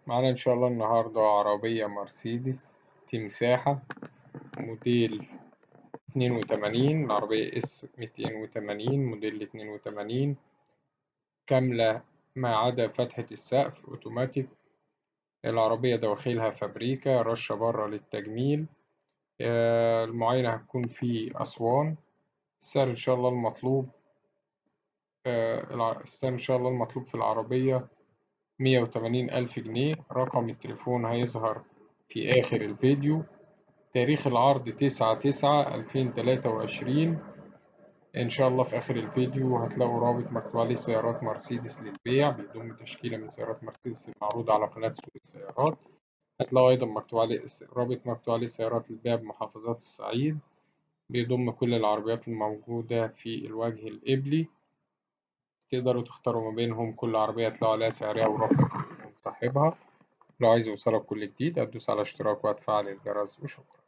معانا إن شاء الله النهاردة عربية مرسيدس تمساحة موديل 82. العربية اس 280 موديل 82 كاملة ما عدا فتحة السقف أوتوماتيك. العربية دواخلها فابريكا، رشة بره للتجميل. المعاينة هتكون في أسوان. السعر إن شاء الله المطلوب السعر إن شاء الله المطلوب في العربية 180,000 جنيه. رقم التليفون هيظهر في آخر الفيديو. تاريخ العرض 9/9/2023. إن شاء الله في آخر الفيديو هتلاقوا رابط مكتوب عليه سيارات مرسيدس للبيع، بيضم تشكيلة من سيارات مرسيدس المعروضة على قناة سوق السيارات. هتلاقوا أيضا مكتوب عليه رابط مكتوب عليه سيارات للبيع بمحافظات الصعيد، بيضم كل العربيات الموجودة في الوجه القبلي. تقدروا تختاروا ما بينهم، كل عربية تلاقوا عليها سعرها ورقم صاحبها. لو عايز يوصلك كل جديد هتدوس على اشتراك وهتفعل الجرس وشكرا.